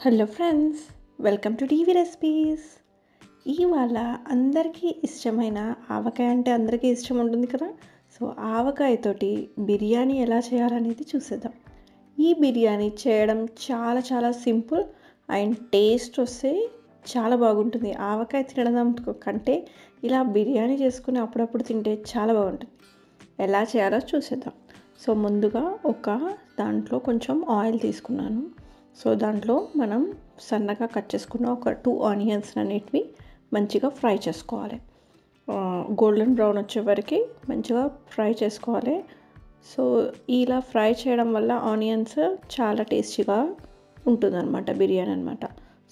Hello friends, welcome to TV recipes. ఇవాళ అందరికీ ఇష్టమైన ఆవకాయ అంటే అందరికీ ఇష్టం ఉంటుంది కదా. సో ఆవకాయతోటి బిర్యానీ ఎలా చేయాలనేది చూసేద్దాం. ఈ బిర్యానీ చేయడం చాలా చాలా సింపుల్ అండ్ టేస్ట్ వస్తే చాలా బాగుంటుంది. ఆవకాయ తినడం కంటే ఇలా బిర్యానీ చేసుకుని అప్పుడప్పుడు తింటే చాలా బాగుంటుంది. ఎలా చేయాలో చూసేద్దాం. సో ముందుగా ఒక దాంట్లో కొంచెం ఆయిల్ తీసుకున్నాను. సో దాంట్లో మనం సన్నగా కట్ చేసుకున్న ఒక 2 ఆనియన్స్ అనేటివి మంచిగా ఫ్రై చేసుకోవాలి. గోల్డెన్ బ్రౌన్ వచ్చే వరకు మంచిగా ఫ్రై చేసుకోవాలి. సో ఇలా ఫ్రై చేయడం వల్ల ఆనియన్స్ చాలా టేస్టీగా ఉంటుందన్నమాట బిర్యానీ అనమాట.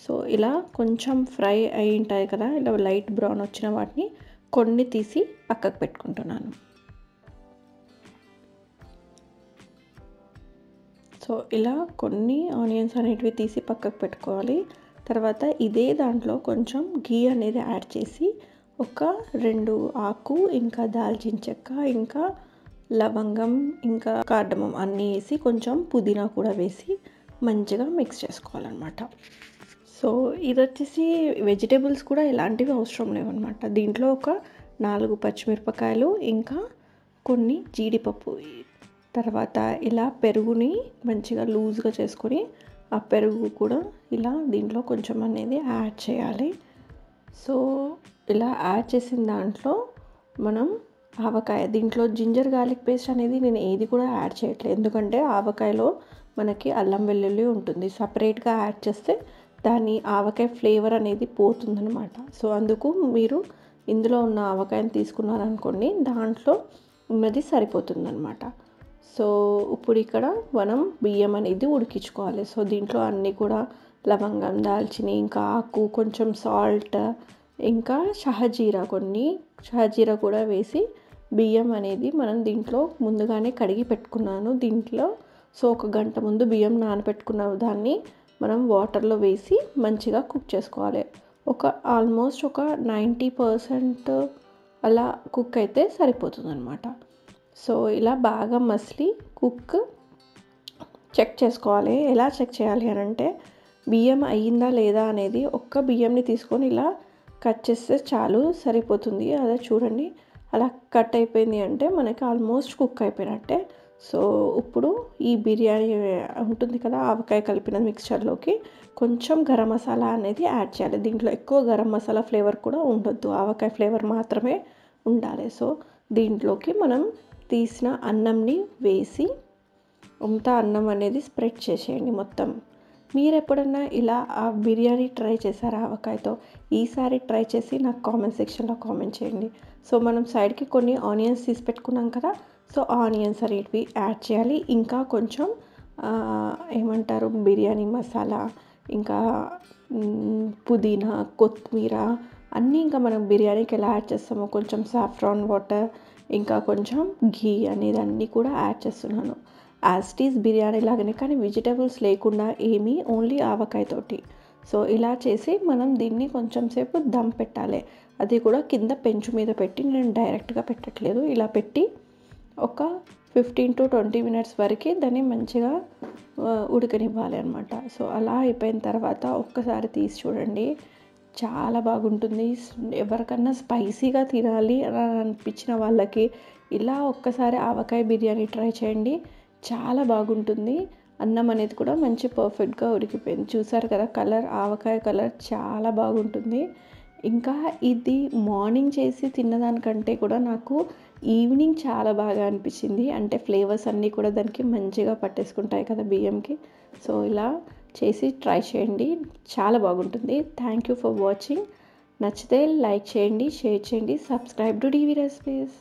సో ఇలా కొంచెం ఫ్రై అయి ఉంటాయి కదా, ఇలా లైట్ బ్రౌన్ వచ్చిన వాటిని కొన్ని తీసి పక్కకు పెట్టుకుంటున్నాను. సో ఇలా కొన్ని ఆనియన్స్ అనేటివి తీసి పక్కకు పెట్టుకోవాలి. తర్వాత ఇదే దాంట్లో కొంచెం ఘీ అనేది యాడ్ చేసి ఒక 2 ఆకు, ఇంకా దాల్చిన చెక్క, ఇంకా లవంగం, ఇంకా కార్డమం అన్నీ వేసి కొంచెం పుదీనా కూడా వేసి మంచిగా మిక్స్ చేసుకోవాలన్నమాట. సో ఇది వచ్చేసి వెజిటేబుల్స్ కూడా ఎలాంటివి అవసరం లేవన్నమాట. దీంట్లో ఒక 4 పచ్చిమిరపకాయలు, ఇంకా కొన్ని జీడిపప్పు, తర్వాత ఇలా పెరుగుని మంచిగా లూజ్గా చేసుకొని ఆ పెరుగు కూడా ఇలా దీంట్లో కొంచెం అనేది యాడ్ చేయాలి. సో ఇలా యాడ్ చేసిన దాంట్లో మనం ఆవకాయ, దీంట్లో జింజర్ గార్లిక్ పేస్ట్ అనేది నేను ఏది కూడా యాడ్ చేయట్లేదు, ఎందుకంటే ఆవకాయలో మనకి అల్లం వెల్లుల్లి ఉంటుంది. సపరేట్గా యాడ్ చేస్తే దాని ఆవకాయ ఫ్లేవర్ అనేది పోతుందన్నమాట. సో అందుకు మీరు ఇందులో ఉన్న ఆవకాయని తీసుకున్నారనుకోండి, దాంట్లో ఉన్నది సరిపోతుందన్నమాట. సో ఇప్పుడు ఇక్కడ మనం బియ్యం అనేది ఉడికించుకోవాలి. సో దీంట్లో అన్నీ కూడా లవంగం, దాల్చిని, ఇంకా ఆకు, కొంచెం సాల్ట్, ఇంకా షహజీరా కూడా వేసి బియ్యం అనేది మనం దీంట్లో ముందుగానే కడిగి పెట్టుకున్నాను దీంట్లో. సో 1 గంట ముందు బియ్యం నానబెట్టుకున్న దాన్ని మనం వాటర్లో వేసి మంచిగా కుక్ చేసుకోవాలి. ఆల్మోస్ట్ ఒక 90% అలా కుక్ అయితే సరిపోతుందన్నమాట. సో ఇలా బాగా మసిలి చెక్ చేసుకోవాలి. ఎలా చెక్ చేయాలి అని అంటే, బియ్యం అయ్యిందా లేదా అనేది ఒక్క బియ్యంని తీసుకొని ఇలా కట్ చేస్తే చాలు, సరిపోతుంది. అదే చూడండి, అలా కట్ అయిపోయింది అంటే మనకి ఆల్మోస్ట్ కుక్ అయిపోయినట్టే. సో ఇప్పుడు ఈ బిర్యానీ ఉంటుంది కదా, ఆవకాయ కలిపిన మిక్స్చర్లోకి కొంచెం గరం మసాలా అనేది యాడ్ చేయాలి. దీంట్లో ఎక్కువ గరం మసాలా ఫ్లేవర్ కూడా ఉండొద్దు, ఆవకాయ ఫ్లేవర్ మాత్రమే ఉండాలి. సో దీంట్లోకి మనం తీసిన అన్నంని వేసి అంతా అన్నం అనేది స్ప్రెడ్ చేసేయండి మొత్తం. మీరు ఎప్పుడన్నా ఇలా ఆ బిర్యానీ ట్రై చేశారా ఆవకాయతో? ఈసారి ట్రై చేసి నాకు కామెంట్ సెక్షన్లో కామెంట్ చేయండి. సో మనం సైడ్కి కొన్ని ఆనియన్స్ తీసి పెట్టుకున్నాం కదా, సో ఆనియన్స్ అనేటివి యాడ్ చేయాలి. ఇంకా కొంచెం ఏమంటారు, బిర్యానీ మసాలా, ఇంకా పుదీనా, కొత్తిమీర అన్నీ ఇంకా మనం బిర్యానీకి ఎలా యాడ్ చేస్తామో కొంచెం సాఫ్రాన్ వాటర్, ఇంకా కొంచెం ఘీ అనేది అన్నీ కూడా యాడ్ చేస్తున్నాను. యాజ్ ఇట్ ఈజ్ బిర్యానీ లాగానే, కానీ వెజిటేబుల్స్ లేకుండా ఏమీ, ఓన్లీ ఆవకాయతోటి. సో ఇలా చేసి మనం దీన్ని కొంచెం సేపు దమ్ పెట్టాలి. అది కూడా కింద పెంచు మీద పెట్టి, నేను డైరెక్ట్గా పెట్టట్లేదు, ఇలా పెట్టి ఒక 15 to 20 minutes వరకు దాన్ని మంచిగా ఉడకనివ్వాలి అనమాట. సో అలా అయిపోయిన తర్వాత ఒక్కసారి తీసి చూడండి, చాలా బాగుంటుంది. ఎవరికన్నా స్పైసీగా తినాలి అని అనిపించిన వాళ్ళకి ఇలా ఒక్కసారి ఆవకాయ బిర్యానీ ట్రై చేయండి, చాలా బాగుంటుంది. అన్నం అనేది కూడా మంచి పర్ఫెక్ట్గా ఉడికిపోయింది. చూసారు కదా, కలర్, ఆవకాయ కలర్ చాలా బాగుంటుంది. ఇంకా ఇది మార్నింగ్ చేసి తిన్నదానికంటే కూడా నాకు ఈవినింగ్ చాలా బాగా అనిపించింది. అంటే ఫ్లేవర్స్ అన్నీ కూడా దానికి మంచిగా పట్టేసుకుంటాయి కదా బియ్యంకి. సో ఇలా చేసి ట్రై చేయండి, చాలా బాగుంటుంది. Thank you for watching. నచ్చితే లైక్ చేయండి, షేర్ చేయండి, సబ్స్క్రైబ్ టు టీవీ రెసిపీస్.